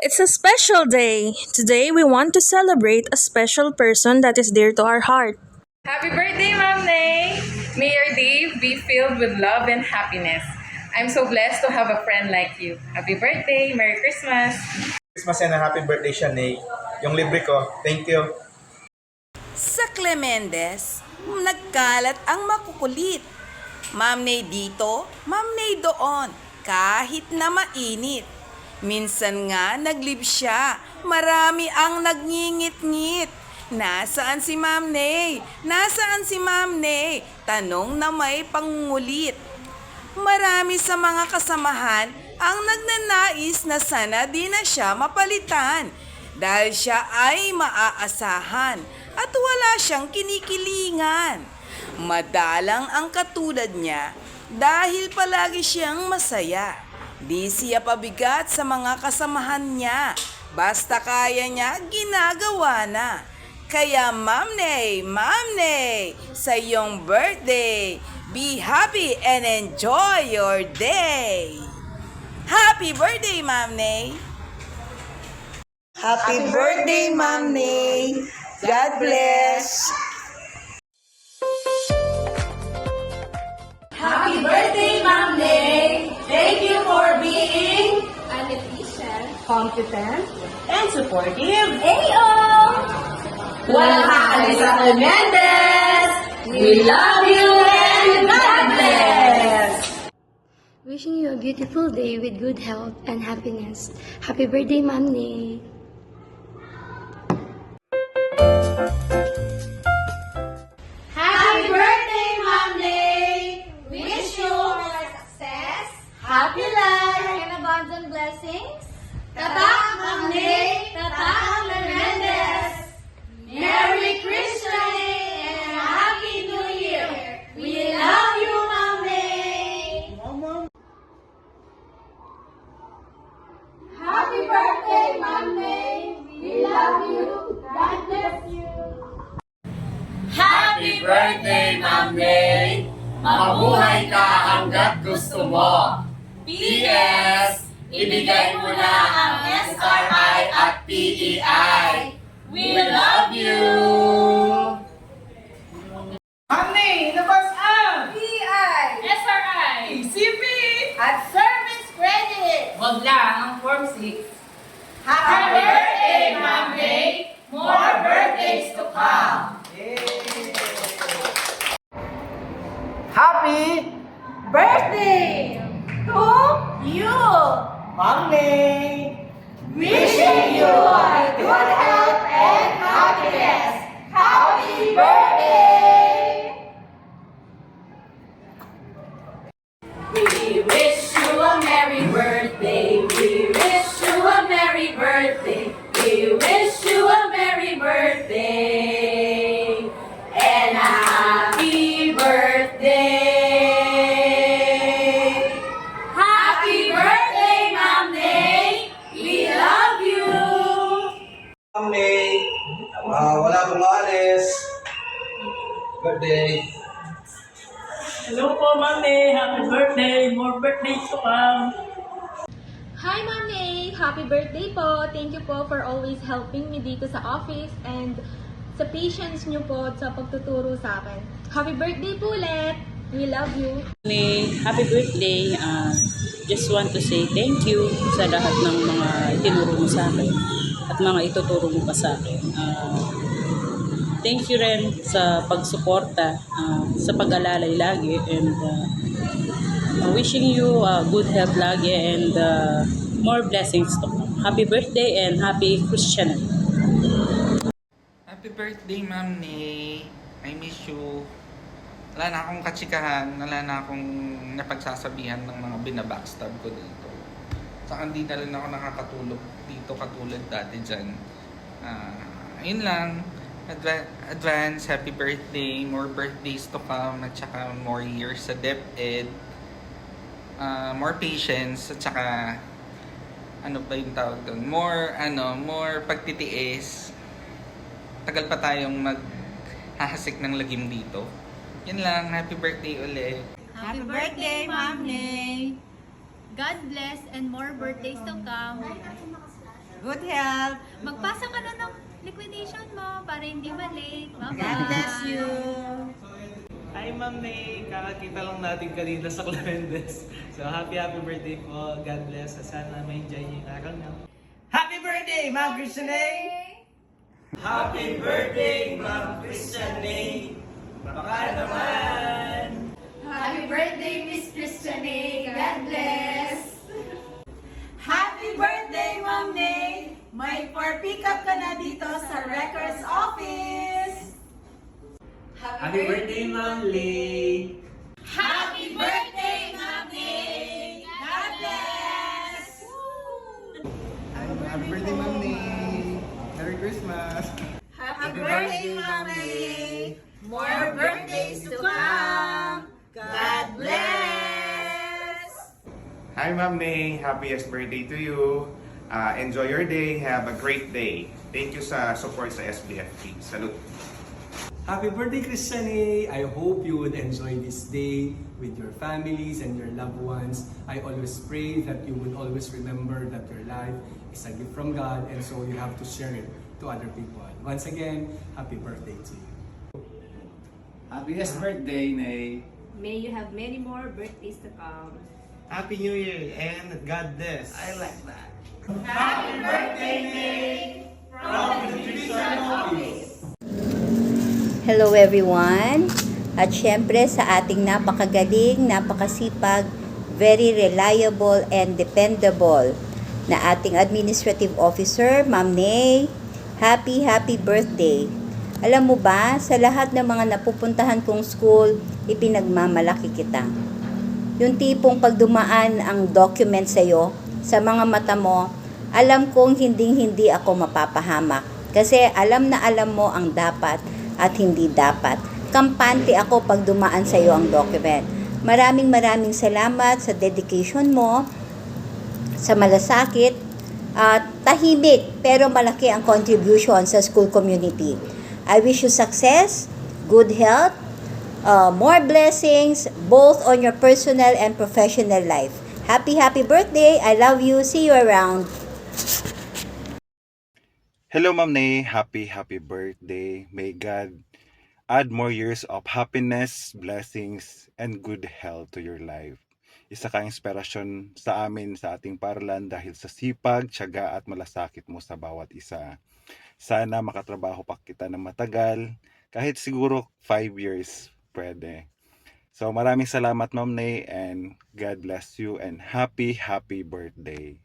It's a special day. Today we want to celebrate a special person that is dear to our heart. Happy birthday, Ma'am Nay! May your day be filled with love and happiness. I'm so blessed to have a friend like you. Happy birthday! Merry Christmas! Christmas and a happy birthday siya, Nate. Yung libre ko. Thank you. Sa Clemendes, nagkalat ang makukulit. Ma'am Nay dito, Ma'am Nay doon, kahit na mainit. Minsan nga naglib siya, marami ang nagngingit-ngit. Nasaan si Ma'am Nay? Nasaan si Ma'am Nay? Tanong na may pangungulit. Marami sa mga kasamahan ang nagnanais na sana di na siya mapalitan dahil siya ay maaasahan at wala siyang kinikilingan. Madalang ang katulad niya dahil palagi siyang masaya. Di siya pabigat sa mga kasamahan niya. Basta kaya niya, ginagawa na. Kaya Ma'am Nay, sa iyong birthday, be happy and enjoy your day. Happy birthday, Ma'am Nay! Happy birthday, Ma'am Nay! God bless! Happy birthday, Ma'am Nay! Thank you for being an efficient, competent, and supportive AO! Walang haalis sa Clemendes! We love you and God bless! Wishing you a beautiful day with good health and happiness. Happy birthday, Ma'am Nay! Happy birthday, Ma'am Nay! Wish you more success, happy life, and abundant blessings. Tatak, Ma'am Nay! Tatak, Clemendes! Merry Christmas and Happy New Year! We love you, Ma'am Nay! Happy birthday, Ma'am Nay! We love you! God bless you! Happy birthday, Ma'am Nay! Mabuhay ka hanggat gusto mo! P.S. Ibigay mo na ang SRI at PEI! We love you! Ma'am Nay, labas ang PI SRI, CP, at Service Credit! wag lang ang Form 6. Happy birthday, Ma'am Nay! More birthdays to come! Happy Birthday to you! Ma'am Nay! Wishing you a good health and happiness! Happy birthday! We wish you a merry birthday. We wish you a merry birthday. We wish you a merry birthday. And a happy birthday. Happy birthday, Ma'am Nay. We love you. Ma'am Nay! Wala akong maalis. Birthday. Hello po, Ma'am Nay. Happy birthday. More birthdays to come. Hi, Ma'am Nay! Happy birthday po! Thank you po for always helping me dito sa office and sa patience niyo po sa pagtuturo sa akin. Happy birthday po ulit! We love you! Happy birthday. Just want to say thank you sa lahat ng mga itinuro mo sa akin at mga ituturo mo pa sa akin. Thank you rin sa pagsuporta, sa pag-alalay lagi, and wishing you good health lagi and more blessings to come. Happy birthday and happy Christian. Happy birthday, Ma'am Nay. I miss you. Wala na akong katsikahan, wala na akong napagsasabihan ng mga binabackstab ko dito. Saka hindi na rin ako nakakatulog dito katulad dati dyan. Yun lang. Advance, happy birthday, more birthdays to come, at saka more years sa DepEd. More patience, at saka ano ba yung tawag doon? More pagtitiis. Tagal pa tayong maghahasik ng lagim dito. Yan lang, happy birthday ulit. Happy birthday, Ma'am Nay! God bless and more birthdays to come. Good health. Magpasa ka na ng liquidation mo para hindi ma-late. Bye-bye. God bless you. Hi Ma'am May, kakakita lang natin kanina sa Clemendes. So happy birthday po. God bless. Sana ma-enjoy niyo yung araw niyo. Happy birthday, Ma'am Christian A! Happy birthday, Ma'am Christian A! Baka naman! Happy birthday, Miss Christiane. God bless. Happy birthday, Ma'am Nay. May pick up ka na dito sa records office. Happy birthday, Ma'am Lee! Happy birthday, Ma'am Nay. God bless. Happy birthday, Ma'am Nay. Merry Christmas. Happy birthday, Ma'am Nay. More birthdays to come. God bless. Hi Ma'am Nay, happiest birthday to you. Enjoy your day, have a great day. Thank you sa support sa SBFP. Salute. Happy birthday, Christian A! I hope you would enjoy this day with your families and your loved ones. I always pray that you would always remember that your life is a gift from God, and so you have to share it to other people. Once again, happy birthday to you. Happiest birthday, Nay. May you have many more birthdays to come. Happy New Year and God bless. I like that. Happy birthday, Nay. From the Nutrition Office. Hello everyone! At syempre sa ating napakagaling, napakasipag, very reliable and dependable na ating administrative officer, Ma'am Nay. Happy birthday! Alam mo ba, sa lahat ng mga napupuntahan kong school, ipinagmamalaki kita. Yung tipong pag dumaan ang document sa'yo, sa mga mata mo, alam kong hinding-hindi ako mapapahamak. Kasi alam na alam mo ang dapat at hindi dapat. Kampante ako pag dumaan sa iyo ang document. Maraming salamat sa dedication mo, sa malasakit, at tahimik pero malaki ang contribution sa school community. I wish you success, good health, more blessings, both on your personal and professional life. Happy birthday! I love you. See you around. Hello Ma'am Nay, happy birthday. May God add more years of happiness, blessings, and good health to your life. Isa kang inspirasyon sa amin sa ating paralan dahil sa sipag, tiyaga at malasakit mo sa bawat isa. Sana makatrabaho pa kita ng matagal, kahit siguro 5 years pwede. So maraming salamat Ma'am Nay and God bless you and happy birthday.